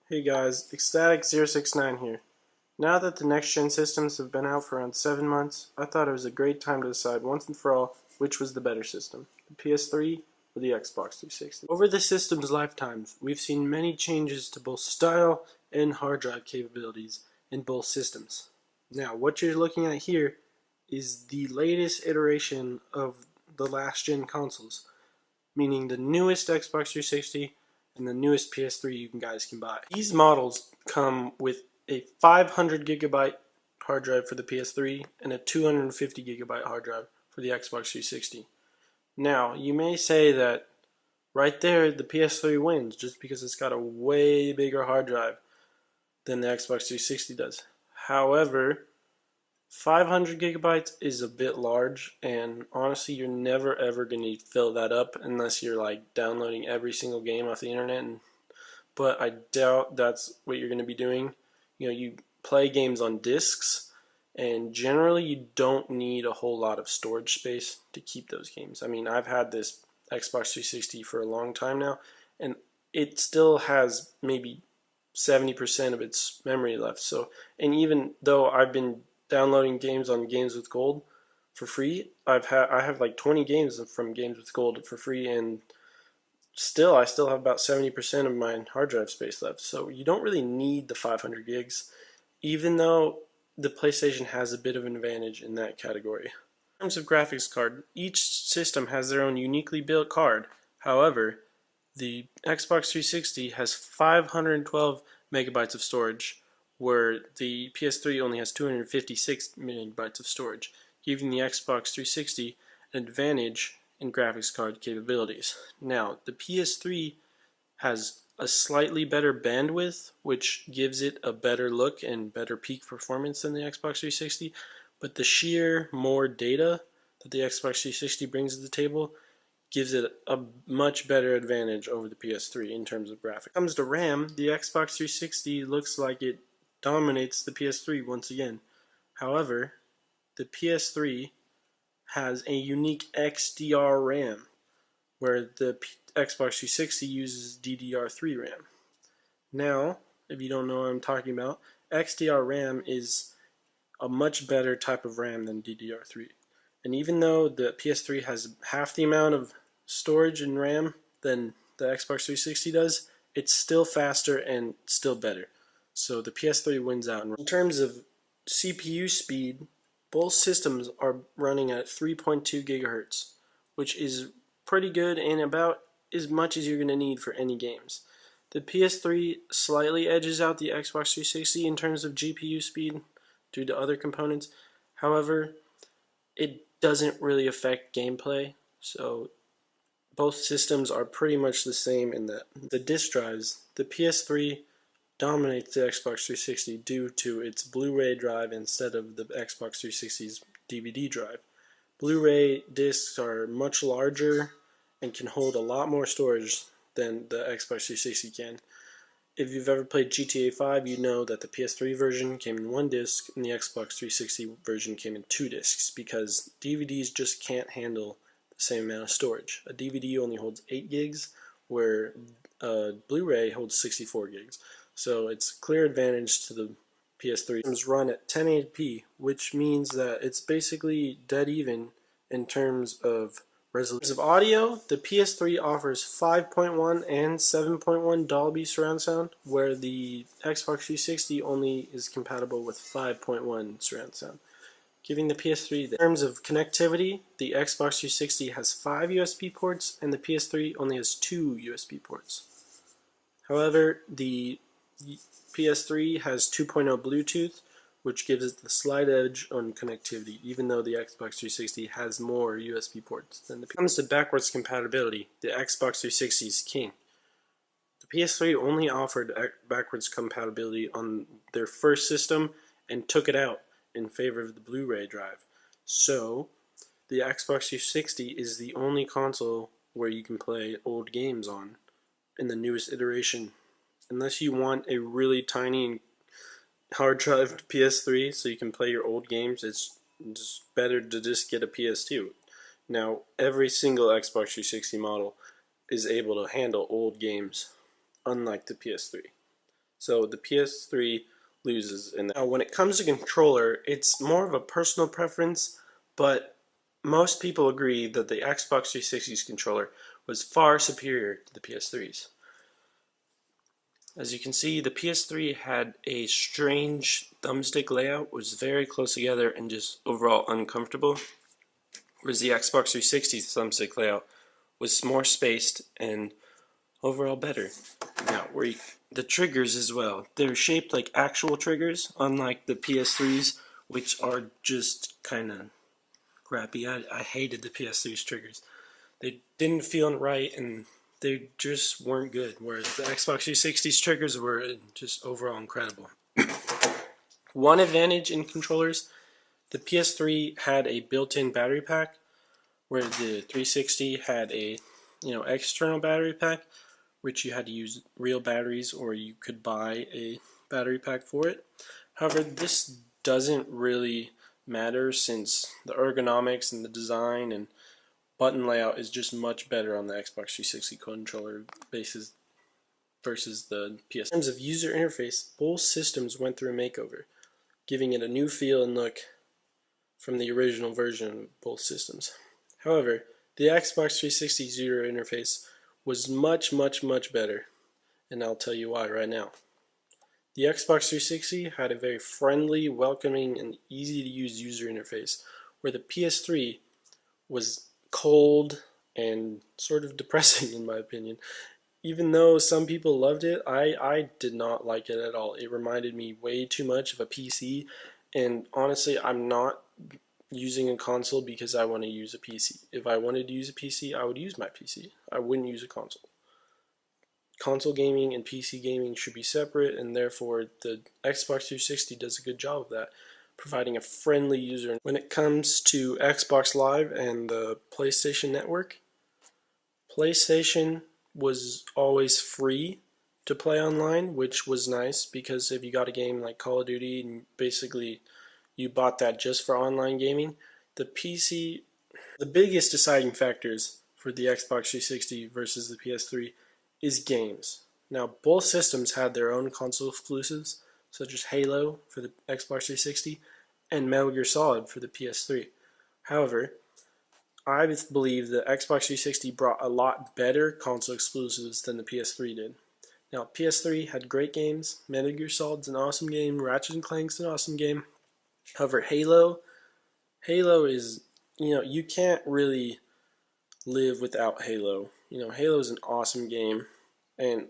Hey guys, Ecstatic069 here. Now that the next-gen systems have been out for around 7 months, I thought it was a great time to decide once and for all which was the better system, the PS3 or the Xbox 360. Over the system's lifetimes, we've seen many changes to both style and hard drive capabilities in both systems. Now, what you're looking at here is the latest iteration of the last-gen consoles, meaning the newest Xbox 360 and the newest PS3 you guys can buy. These models come with a 500 gigabyte hard drive for the PS3 and a 250 gigabyte hard drive for the Xbox 360. Now, you may say that right there the PS3 wins just because it's got a way bigger hard drive than the Xbox 360 does. However, 500 gigabytes is a bit large, and honestly you're never ever going to fill that up unless you're like downloading every single game off the internet, but I doubt that's what you're going to be doing. You know, you play games on discs, and generally you don't need a whole lot of storage space to keep those games. I mean, I've had this Xbox 360 for a long time now, and it still has maybe 70% of its memory left. So, and even though I've been downloading games on Games with Gold for free, I have like 20 games from Games with Gold for free, and I still have about 70% of my hard drive space left. So you don't really need the 500 gigs, even though the PlayStation has a bit of an advantage in that category. In terms of graphics card, each system has their own uniquely built card. However, the Xbox 360 has 512 megabytes of storage, where the PS3 only has 256 megabytes of storage, giving the Xbox 360 an advantage in graphics card capabilities. Now, the PS3 has a slightly better bandwidth, which gives it a better look and better peak performance than the Xbox 360, but the sheer more data that the Xbox 360 brings to the table gives it a much better advantage over the PS3 in terms of graphics. When it comes to RAM, the Xbox 360 looks like it dominates the PS3 once again. However, the PS3 has a unique XDR RAM, where the Xbox 360 uses DDR3 RAM. Now, if you don't know what I'm talking about, XDR RAM is a much better type of RAM than DDR3. And even though the PS3 has half the amount of storage and RAM than the Xbox 360 does, it's still faster and still better. So the PS3 wins out. In terms of CPU speed, both systems are running at 3.2 gigahertz, which is pretty good and about as much as you're going to need for any games. The PS3 slightly edges out the Xbox 360 in terms of GPU speed due to other components. However, it doesn't really affect gameplay, so both systems are pretty much the same in that. The disk drives, the PS3 dominates the Xbox 360 due to its Blu-ray drive instead of the Xbox 360's DVD drive. Blu-ray discs are much larger and can hold a lot more storage than the Xbox 360 can. If you've ever played GTA 5, you know that the PS3 version came in one disc and the Xbox 360 version came in 2 discs, because DVDs just can't handle the same amount of storage. A DVD only holds 8 gigs, where Blu-ray holds 64 gigs. So it's a clear advantage to the PS3. It's run at 1080p, which means that it's basically dead even in terms of resolution. In terms of audio, the PS3 offers 5.1 and 7.1 Dolby surround sound, where the Xbox 360 only is compatible with 5.1 surround sound, giving the PS3 in terms of connectivity, the Xbox 360 has 5 USB ports and the PS3 only has 2 USB ports. However, the PS3 has 2.0 Bluetooth, which gives it the slight edge on connectivity, even though the Xbox 360 has more USB ports than the PS3. When it comes to backwards compatibility, the Xbox 360 is king. The PS3 only offered backwards compatibility on their first system and took it out in favor of the Blu-ray drive. So, the Xbox 360 is the only console where you can play old games on in the newest iteration. Unless you want a really tiny hard drive PS3 so you can play your old games, it's just better to just get a PS2. Now, every single Xbox 360 model is able to handle old games, unlike the PS3. So the PS3 loses. And now when it comes to controller, it's more of a personal preference, but most people agree that the Xbox 360's controller was far superior to the PS3's. As you can see, the PS3 had a strange thumbstick layout, was very close together and just overall uncomfortable, whereas the Xbox 360's thumbstick layout was more spaced and overall better. Now, the triggers as well, they're shaped like actual triggers, unlike the PS3's, which are just kind of crappy. I hated the PS3's triggers. They didn't feel right and they just weren't good, whereas the Xbox 360's triggers were just overall incredible. One advantage in controllers, the PS3 had a built-in battery pack, where the 360 had a external battery pack, which you had to use real batteries or you could buy a battery pack for it. However, this doesn't really matter since the ergonomics and the design and button layout is just much better on the Xbox 360 controller basis versus the PS. In terms of user interface, both systems went through a makeover, giving it a new feel and look from the original version of both systems. However, the Xbox 360's user interface was much better, and I'll tell you why right now. The Xbox 360 had a very friendly, welcoming, and easy to use user interface, where the PS3 was cold and sort of depressing in my opinion. Even though some people loved it, I did not like it at all. It reminded me way too much of a PC, and honestly, I'm not using a console because I want to use a PC. If I wanted to use a PC, I would use my PC. I wouldn't use a console. Console gaming and PC gaming should be separate, and therefore the Xbox 360 does a good job of that, providing a friendly user. When it comes to Xbox Live and the PlayStation Network, PlayStation was always free to play online, which was nice because if you got a game like Call of Duty and basically you bought that just for online gaming, the PC, the biggest deciding factors for the Xbox 360 versus the PS3 is games. Now, both systems had their own console exclusives, such as Halo for the Xbox 360 and Metal Gear Solid for the PS3. However, I believe the Xbox 360 brought a lot better console exclusives than the PS3 did. Now, PS3 had great games. Metal Gear Solid's an awesome game. Ratchet & Clank's an awesome game. However, Halo is, you can't really live without Halo. Halo is an awesome game, and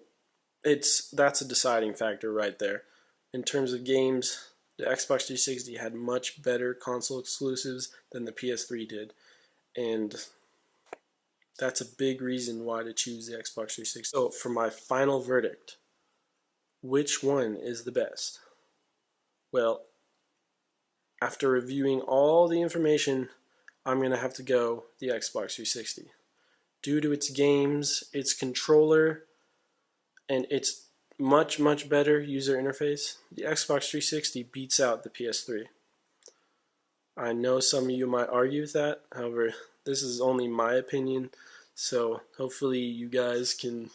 that's a deciding factor right there. In terms of games, the Xbox 360 had much better console exclusives than the PS3 did, and that's a big reason why to choose the Xbox 360. So, for my final verdict, which one is the best? Well, after reviewing all the information, I'm going to have to go the Xbox 360. Due to its games, its controller, and its much better user interface, the Xbox 360 beats out the PS3. I know some of you might argue with that, however, this is only my opinion, so hopefully you guys can,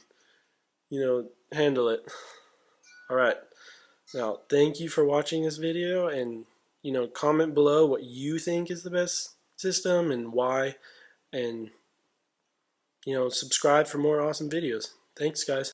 handle it. Alright, now thank you for watching this video, and comment below what you think is the best system and why, and subscribe for more awesome videos. Thanks, guys.